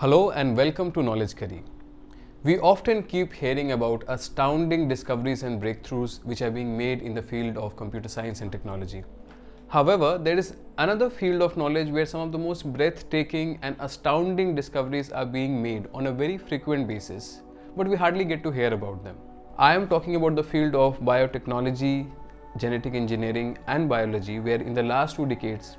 Hello and welcome to Knowledge Curry. We often keep hearing about astounding discoveries and breakthroughs which are being made in the field of computer science and technology. However, there is another field of knowledge where some of the most breathtaking and astounding discoveries are being made on a very frequent basis, but we hardly get to hear about them. I am talking about the field of biotechnology, genetic engineering, and biology, where in the last 2 decades,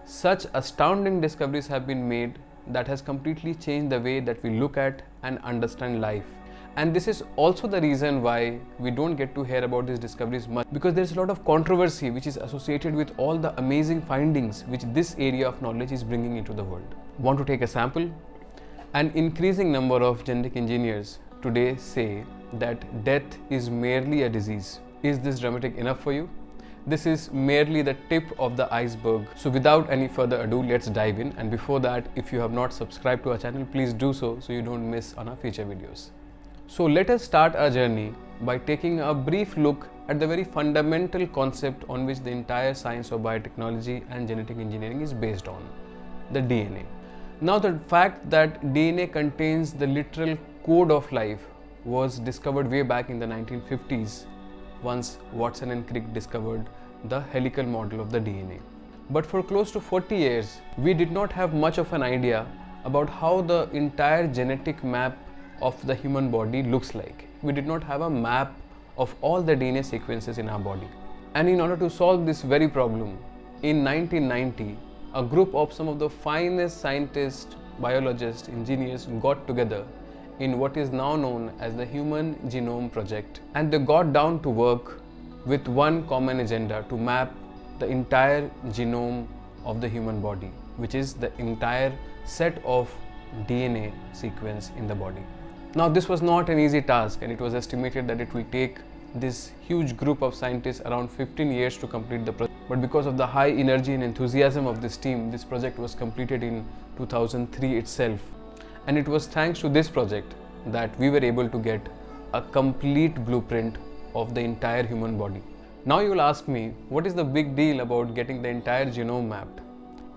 such astounding discoveries have been made that has completely changed the way that we look at and understand life. And this is also the reason why we don't get to hear about these discoveries much, because there's a lot of controversy which is associated with all the amazing findings which this area of knowledge is bringing into the world. Want to take a sample? An increasing number of genetic engineers today say that death is merely a disease. Is this dramatic enough for you? This is merely the tip of the iceberg. So without any further ado, let's dive in. And before that, if you have not subscribed to our channel, please do so you don't miss on our future videos. So let us start our journey by taking a brief look at the very fundamental concept on which the entire science of biotechnology and genetic engineering is based on: the DNA. Now, the fact that DNA contains the literal code of life was discovered way back in the 1950s, once Watson and Crick discovered the helical model of the DNA. But for close to 40 years, we did not have much of an idea about how the entire genetic map of the human body looks like. We did not have a map of all the DNA sequences in our body. And in order to solve this very problem, in 1990, a group of some of the finest scientists, biologists, engineers got together in what is now known as the Human Genome Project, and they got down to work with one common agenda: to map the entire genome of the human body, which is the entire set of DNA sequence in the body. Now, this was not an easy task, and it was estimated that it will take this huge group of scientists around 15 years to complete the project. But because of the high energy and enthusiasm of this team, this project was completed in 2003 itself. And it was thanks to this project that we were able to get a complete blueprint of the entire human body. Now you will ask me, what is the big deal about getting the entire genome mapped?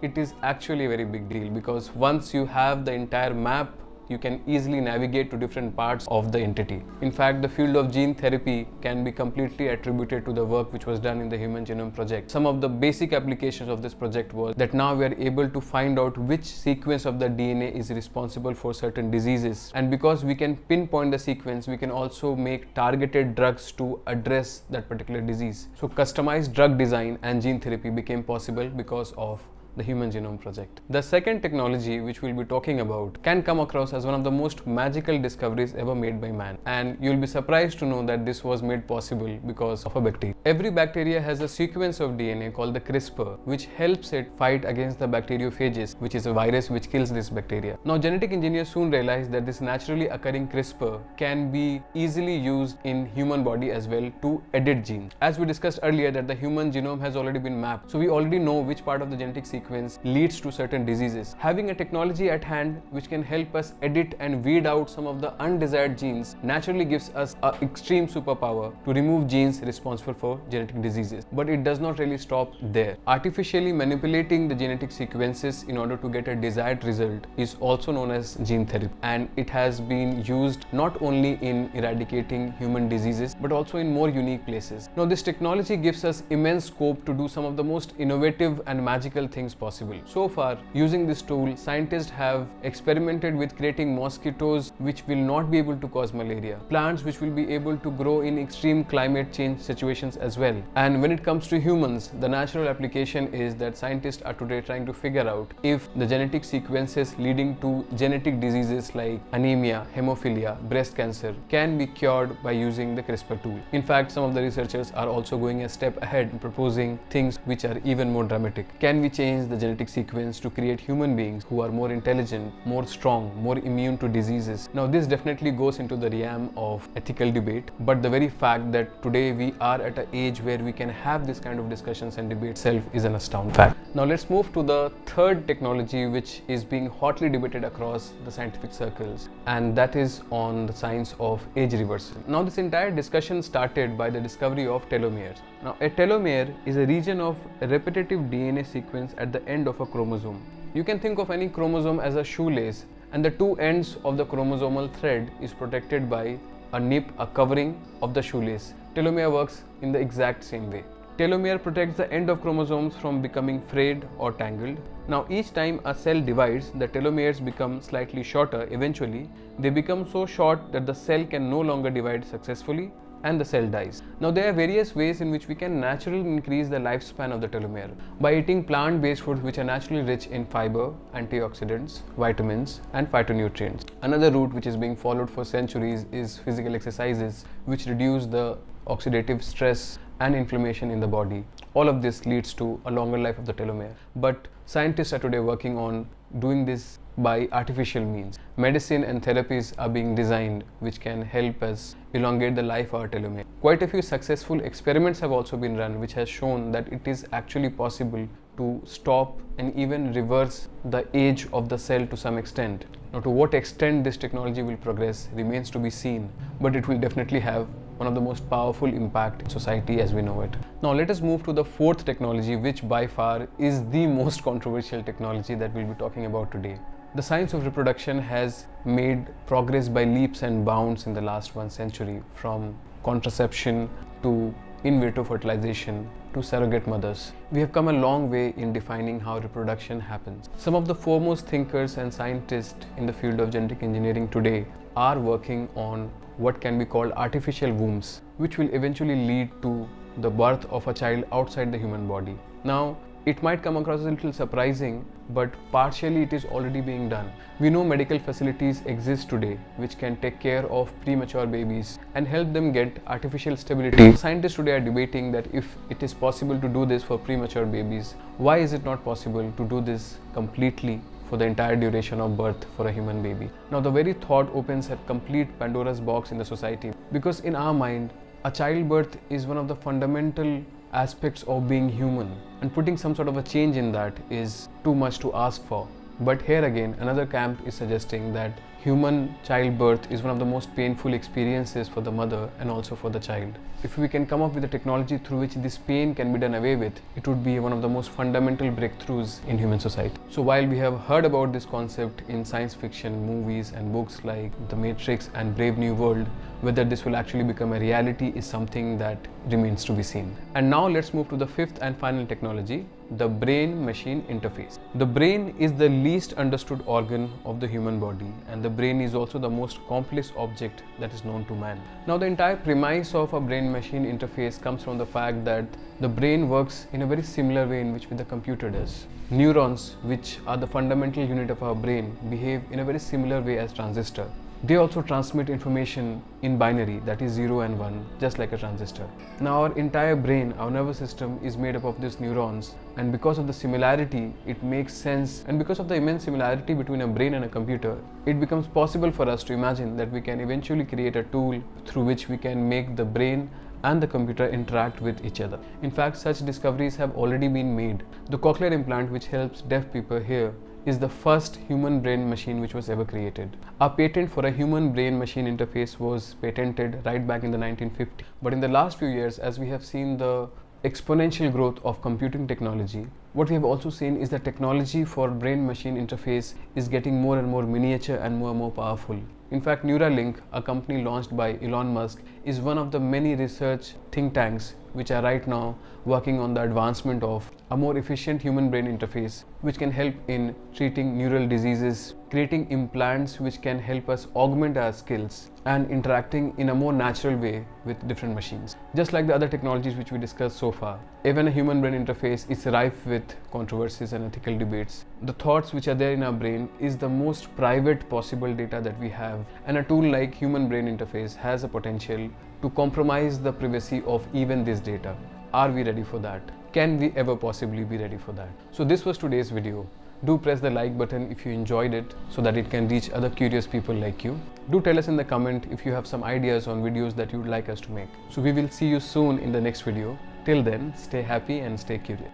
It is actually a very big deal, because once you have the entire map, you can easily navigate to different parts of the entity. In fact, the field of gene therapy can be completely attributed to the work which was done in the Human Genome Project. Some of the basic applications of this project was that now we are able to find out which sequence of the DNA is responsible for certain diseases. And because we can pinpoint the sequence, we can also make targeted drugs to address that particular disease. So customized drug design and gene therapy became possible because of the Human Genome Project. The second technology which we'll be talking about can come across as one of the most magical discoveries ever made by man. And you'll be surprised to know that this was made possible because of a bacteria. Every bacteria has a sequence of DNA called the CRISPR, which helps it fight against the bacteriophages, which is a virus which kills this bacteria. Now, genetic engineers soon realized that this naturally occurring CRISPR can be easily used in human body as well to edit genes. As we discussed earlier, that the human genome has already been mapped, so we already know which part of the genetic sequence leads to certain diseases. Having a technology at hand which can help us edit and weed out some of the undesired genes naturally gives us an extreme superpower to remove genes responsible for genetic diseases. But it does not really stop there. Artificially manipulating the genetic sequences in order to get a desired result is also known as gene therapy, and it has been used not only in eradicating human diseases but also in more unique places. Now, this technology gives us immense scope to do some of the most innovative and magical things possible. So far, using this tool, scientists have experimented with creating mosquitoes which will not be able to cause malaria, plants which will be able to grow in extreme climate change situations as well. And when it comes to humans, the natural application is that scientists are today trying to figure out if the genetic sequences leading to genetic diseases like anemia, hemophilia, breast cancer can be cured by using the CRISPR tool. In fact, some of the researchers are also going a step ahead and proposing things which are even more dramatic. Can we change the genetic sequence to create human beings who are more intelligent, more strong, more immune to diseases? Now, this definitely goes into the realm of ethical debate, but the very fact that today we are at an age where we can have this kind of discussions and debate itself is an astounding fact. Now, let's move to the third technology which is being hotly debated across the scientific circles, and that is on the science of age reversal. Now, this entire discussion started by the discovery of telomeres. Now, a telomere is a region of repetitive DNA sequence at the end of a chromosome. You can think of any chromosome as a shoelace, and the two ends of the chromosomal thread is protected by a nip, a covering of the shoelace. Telomere works in the exact same way. Telomere protects the end of chromosomes from becoming frayed or tangled. Now each time a cell divides, the telomeres become slightly shorter. Eventually, they become so short that the cell can no longer divide successfully and the cell dies. Now there are various ways in which we can naturally increase the lifespan of the telomere. By eating plant-based foods which are naturally rich in fiber, antioxidants, vitamins and phytonutrients. Another route which is being followed for centuries is physical exercises which reduce the oxidative stress and inflammation in the body. All of this leads to a longer life of the telomere. But scientists are today working on doing this by artificial means. Medicine and therapies are being designed which can help us elongate the life of our telomere. Quite a few successful experiments have also been run which has shown that it is actually possible to stop and even reverse the age of the cell to some extent. Now to what extent this technology will progress remains to be seen, but it will definitely have one of the most powerful impact in society as we know it. Now let us move to the fourth technology, which by far is the most controversial technology that we'll be talking about today. The science of reproduction has made progress by leaps and bounds in the last 1 century, from contraception to in vitro fertilization to surrogate mothers. We have come a long way in defining how reproduction happens. Some of the foremost thinkers and scientists in the field of genetic engineering today are working on what can be called artificial wombs, which will eventually lead to the birth of a child outside the human body. Now, it might come across as a little surprising, but partially it is already being done. We know medical facilities exist today which can take care of premature babies and help them get artificial stability. Scientists today are debating that if it is possible to do this for premature babies, why is it not possible to do this completely for the entire duration of birth for a human baby? Now the very thought opens a complete Pandora's box in the society, because in our mind, a childbirth is one of the fundamental aspects of being human, and putting some sort of a change in that is too much to ask for. But here again, another camp is suggesting that human childbirth is one of the most painful experiences for the mother and also for the child. If we can come up with a technology through which this pain can be done away with, it would be one of the most fundamental breakthroughs in human society. So while we have heard about this concept in science fiction movies and books like The Matrix and Brave New World, whether this will actually become a reality is something that remains to be seen. And now let's move to the fifth and final technology, the brain-machine interface. The brain is the least understood organ of the human body, and the brain is also the most complex object that is known to man. Now the entire premise of a brain-machine interface comes from the fact that the brain works in a very similar way in which the computer does. Neurons, which are the fundamental unit of our brain, behave in a very similar way as transistor. They also transmit information in binary, that is 0 and 1, just like a transistor. Now our entire brain, our nervous system, is made up of these neurons, and because of the similarity, it makes sense, and because of the immense similarity between a brain and a computer, it becomes possible for us to imagine that we can eventually create a tool through which we can make the brain and the computer interact with each other. In fact, such discoveries have already been made. The cochlear implant, which helps deaf people hear, is the first human brain machine which was ever created. A patent for a human brain machine interface was patented right back in the 1950s. But in the last few years, as we have seen the exponential growth of computing technology, what we have also seen is that technology for brain machine interface is getting more and more miniature and more powerful. In fact, Neuralink, a company launched by Elon Musk, is one of the many research think tanks which are right now working on the advancement of a more efficient human brain interface which can help in treating neural diseases, creating implants which can help us augment our skills, and interacting in a more natural way with different machines. Just like the other technologies which we discussed so far, even a human brain interface is rife with controversies and ethical debates. The thoughts which are there in our brain is the most private possible data that we have, and a tool like human brain interface has a potential to compromise the privacy of even this data. Are we ready for that? Can we ever possibly be ready for that? So this was today's video. Do press the like button if you enjoyed it so that it can reach other curious people like you. Do tell us in the comment if you have some ideas on videos that you would like us to make. So we will see you soon in the next video. Till then, stay happy and stay curious.